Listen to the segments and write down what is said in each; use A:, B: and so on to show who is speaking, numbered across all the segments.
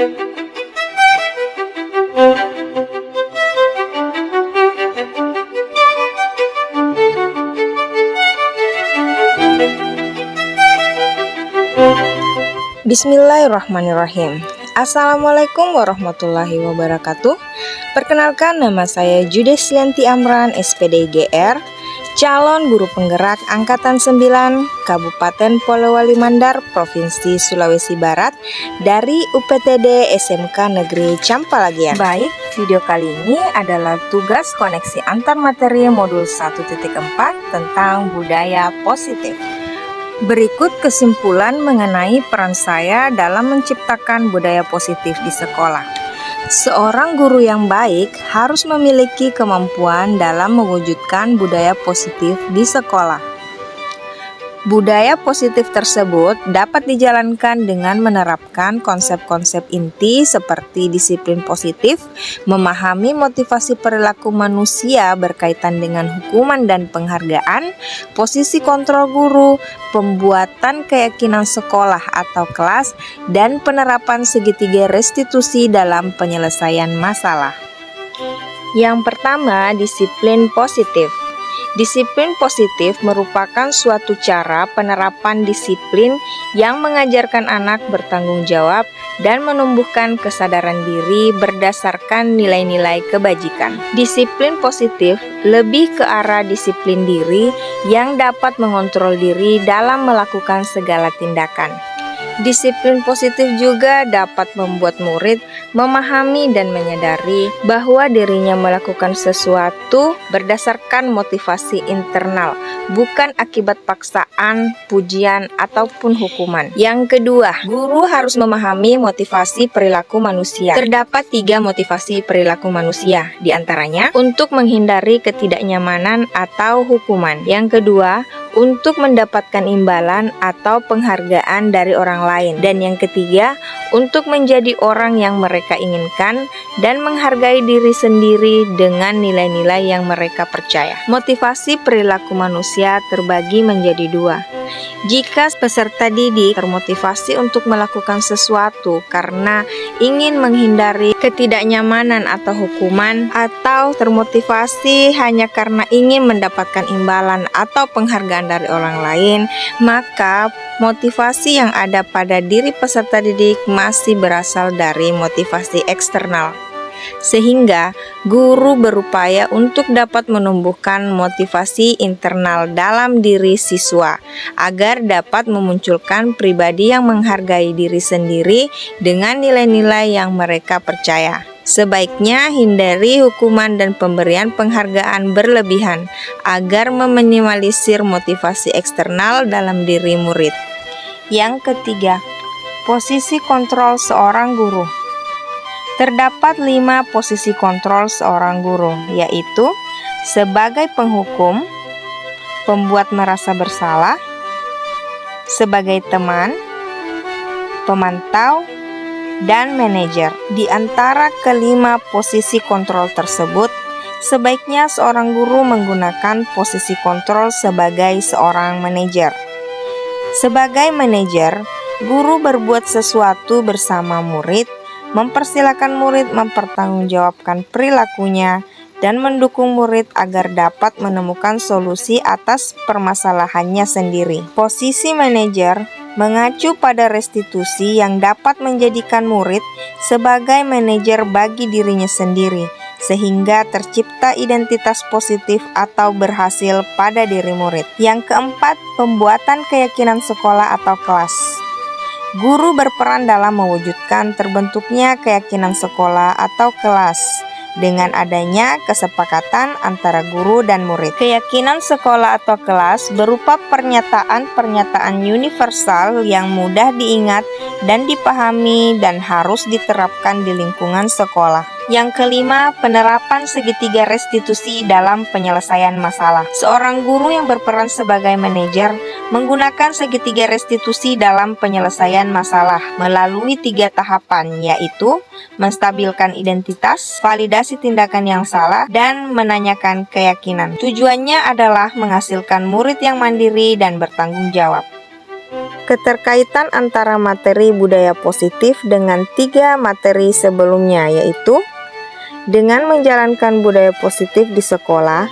A: Bismillahirrahmanirrahim. Assalamualaikum warahmatullahi wabarakatuh. Perkenalkan, nama saya Judeslianti Amran, SPD GR, calon guru penggerak Angkatan 9 Kabupaten Polewali Mandar, Provinsi Sulawesi Barat, dari UPTD SMK Negeri Campalagian. Baik, video kali ini adalah tugas koneksi antar materi modul 1.4 tentang budaya positif. Berikut kesimpulan mengenai peran saya dalam menciptakan budaya positif di sekolah. Seorang guru yang baik harus memiliki kemampuan dalam mewujudkan budaya positif di sekolah. Budaya positif tersebut dapat dijalankan dengan menerapkan konsep-konsep inti seperti disiplin positif, memahami motivasi perilaku manusia berkaitan dengan hukuman dan penghargaan, posisi kontrol guru, pembuatan keyakinan sekolah atau kelas, dan penerapan segitiga restitusi dalam penyelesaian masalah. Yang pertama, disiplin positif. Disiplin positif merupakan suatu cara penerapan disiplin yang mengajarkan anak bertanggung jawab dan menumbuhkan kesadaran diri berdasarkan nilai-nilai kebajikan. Disiplin positif lebih ke arah disiplin diri yang dapat mengontrol diri dalam melakukan segala tindakan. Disiplin positif juga dapat membuat murid memahami dan menyadari bahwa dirinya melakukan sesuatu berdasarkan motivasi internal, bukan akibat paksaan, pujian, ataupun hukuman. Yang kedua, guru harus memahami motivasi perilaku manusia. Terdapat 3 motivasi perilaku manusia, diantaranya untuk menghindari ketidaknyamanan atau hukuman. Yang kedua, untuk mendapatkan imbalan atau penghargaan dari orang lain. Dan yang ketiga, untuk menjadi orang yang mereka inginkan dan menghargai diri sendiri dengan nilai-nilai yang mereka percaya. Motivasi perilaku manusia terbagi menjadi 2. Jika peserta didik termotivasi untuk melakukan sesuatu karena ingin menghindari ketidaknyamanan atau hukuman, atau termotivasi hanya karena ingin mendapatkan imbalan atau penghargaan dari orang lain, maka motivasi yang ada pada diri peserta didik masih berasal dari motivasi eksternal. Sehingga guru berupaya untuk dapat menumbuhkan motivasi internal dalam diri siswa agar dapat memunculkan pribadi yang menghargai diri sendiri dengan nilai-nilai yang mereka percaya. Sebaiknya hindari hukuman dan pemberian penghargaan berlebihan agar meminimalisir motivasi eksternal dalam diri murid. Yang ketiga, posisi kontrol seorang guru. Terdapat 5 posisi kontrol seorang guru, yaitu sebagai penghukum, pembuat merasa bersalah, sebagai teman, pemantau, dan manajer. Di antara kelima posisi kontrol tersebut, sebaiknya seorang guru menggunakan posisi kontrol sebagai seorang manajer. Sebagai manajer, guru berbuat sesuatu bersama murid, mempersilakan murid mempertanggungjawabkan perilakunya, dan mendukung murid agar dapat menemukan solusi atas permasalahannya sendiri. Posisi manajer mengacu pada restitusi yang dapat menjadikan murid sebagai manajer bagi dirinya sendiri, sehingga tercipta identitas positif atau berhasil pada diri murid. Yang keempat, pembuatan keyakinan sekolah atau kelas. Guru berperan dalam mewujudkan terbentuknya keyakinan sekolah atau kelas dengan adanya kesepakatan antara guru dan murid. Keyakinan sekolah atau kelas berupa pernyataan-pernyataan universal yang mudah diingat dan dipahami dan harus diterapkan di lingkungan sekolah. Yang kelima, penerapan segitiga restitusi dalam penyelesaian masalah. Seorang guru yang berperan sebagai manajer menggunakan segitiga restitusi dalam penyelesaian masalah melalui 3 tahapan, yaitu menstabilkan identitas, validasi tindakan yang salah, dan menanyakan keyakinan. Tujuannya adalah menghasilkan murid yang mandiri dan bertanggung jawab. Keterkaitan antara materi budaya positif dengan 3 materi sebelumnya, yaitu dengan menjalankan budaya positif di sekolah,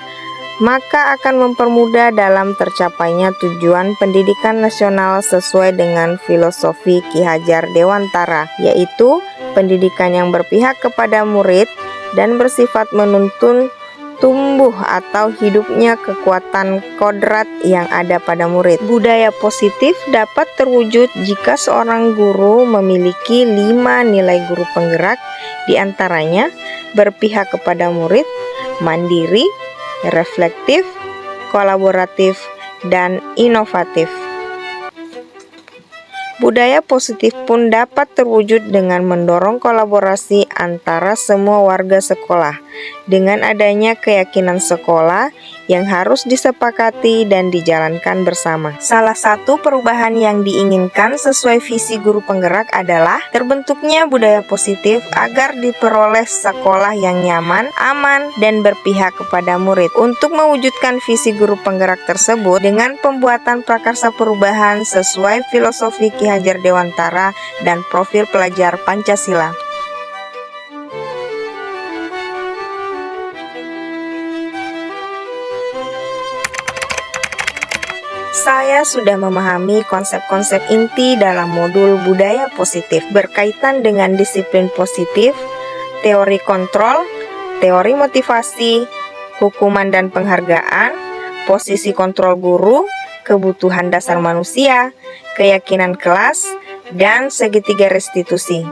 A: maka akan mempermudah dalam tercapainya tujuan pendidikan nasional sesuai dengan filosofi Ki Hajar Dewantara, yaitu pendidikan yang berpihak kepada murid dan bersifat menuntun tumbuh atau hidupnya kekuatan kodrat yang ada pada murid. Budaya positif dapat terwujud jika seorang guru memiliki 5 nilai guru penggerak, diantaranya berpihak kepada murid, mandiri, reflektif, kolaboratif, dan inovatif. Budaya positif pun dapat terwujud dengan mendorong kolaborasi antara semua warga sekolah dengan adanya keyakinan sekolah yang harus disepakati dan dijalankan bersama. Salah satu perubahan yang diinginkan sesuai visi guru penggerak adalah terbentuknya budaya positif agar diperoleh sekolah yang nyaman, aman, dan berpihak kepada murid. Untuk mewujudkan visi guru penggerak tersebut dengan pembuatan prakarsa perubahan sesuai filosofi Ki Hajar Dewantara dan profil pelajar Pancasila. Saya sudah memahami konsep-konsep inti dalam modul budaya positif berkaitan dengan disiplin positif, teori kontrol, teori motivasi, hukuman dan penghargaan, posisi kontrol guru, kebutuhan dasar manusia, keyakinan kelas, dan segitiga restitusi.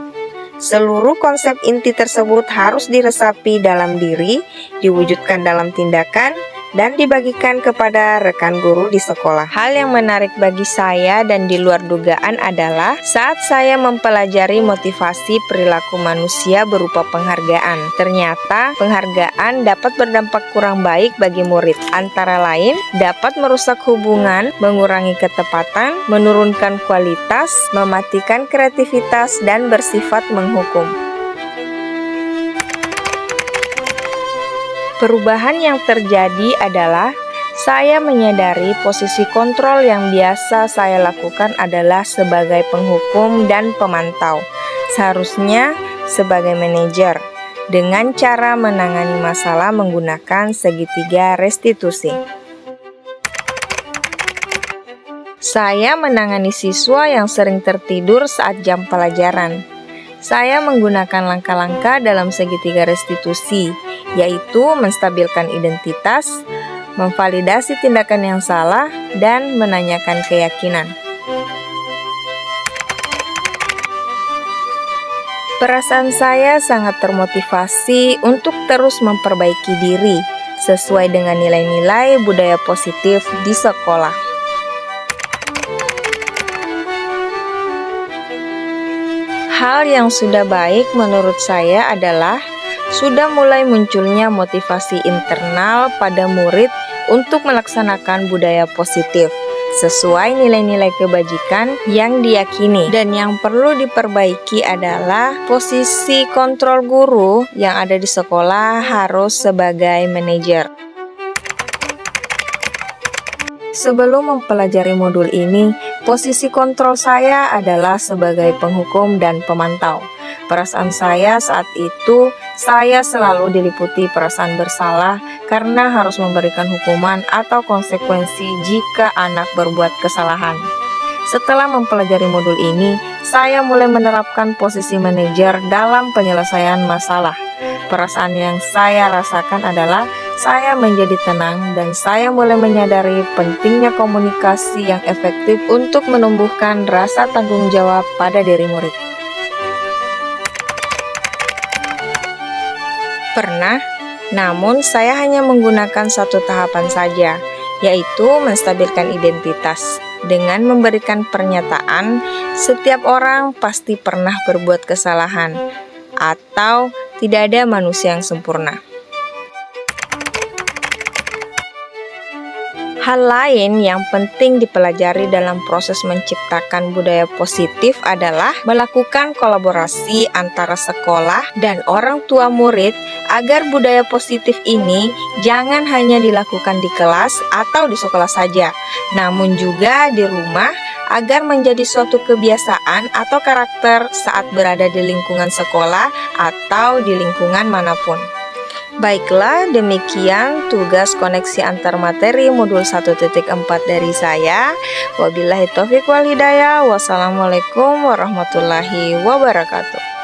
A: Seluruh konsep inti tersebut harus diresapi dalam diri, diwujudkan dalam tindakan, dan dibagikan kepada rekan guru di sekolah. Hal yang menarik bagi saya dan di luar dugaan adalah saat saya mempelajari motivasi perilaku manusia berupa penghargaan. Ternyata penghargaan dapat berdampak kurang baik bagi murid. Antara lain, dapat merusak hubungan, mengurangi ketepatan, menurunkan kualitas, mematikan kreativitas, dan bersifat menghukum. Perubahan yang terjadi adalah saya menyadari posisi kontrol yang biasa saya lakukan adalah sebagai penghukum dan pemantau, seharusnya sebagai manajer, dengan cara menangani masalah menggunakan segitiga restitusi. Saya menangani siswa yang sering tertidur saat jam pelajaran. Saya menggunakan langkah-langkah dalam segitiga restitusi, yaitu menstabilkan identitas, memvalidasi tindakan yang salah, dan menanyakan keyakinan. Perasaan saya sangat termotivasi untuk terus memperbaiki diri sesuai dengan nilai-nilai budaya positif di sekolah. Hal yang sudah baik menurut saya adalah sudah mulai munculnya motivasi internal pada murid untuk melaksanakan budaya positif sesuai nilai-nilai kebajikan yang diyakini. Dan yang perlu diperbaiki adalah posisi kontrol guru yang ada di sekolah harus sebagai manajer. Sebelum mempelajari modul ini, posisi kontrol saya adalah sebagai penghukum dan pemantau. Perasaan saya saat itu, saya selalu diliputi perasaan bersalah karena harus memberikan hukuman atau konsekuensi jika anak berbuat kesalahan. Setelah mempelajari modul ini, saya mulai menerapkan posisi manajer dalam penyelesaian masalah. Perasaan yang saya rasakan adalah saya menjadi tenang dan saya mulai menyadari pentingnya komunikasi yang efektif untuk menumbuhkan rasa tanggung jawab pada diri murid. Pernah, namun saya hanya menggunakan satu tahapan saja, yaitu menstabilkan identitas. Dengan memberikan pernyataan, setiap orang pasti pernah berbuat kesalahan, atau tidak ada manusia yang sempurna. Hal lain yang penting dipelajari dalam proses menciptakan budaya positif adalah melakukan kolaborasi antara sekolah dan orang tua murid agar budaya positif ini jangan hanya dilakukan di kelas atau di sekolah saja, namun juga di rumah agar menjadi suatu kebiasaan atau karakter saat berada di lingkungan sekolah atau di lingkungan manapun. Baiklah, demikian tugas koneksi antar materi modul 1.4 dari saya. Wabillahi taufiq wal hidayah. Wassalamualaikum warahmatullahi wabarakatuh.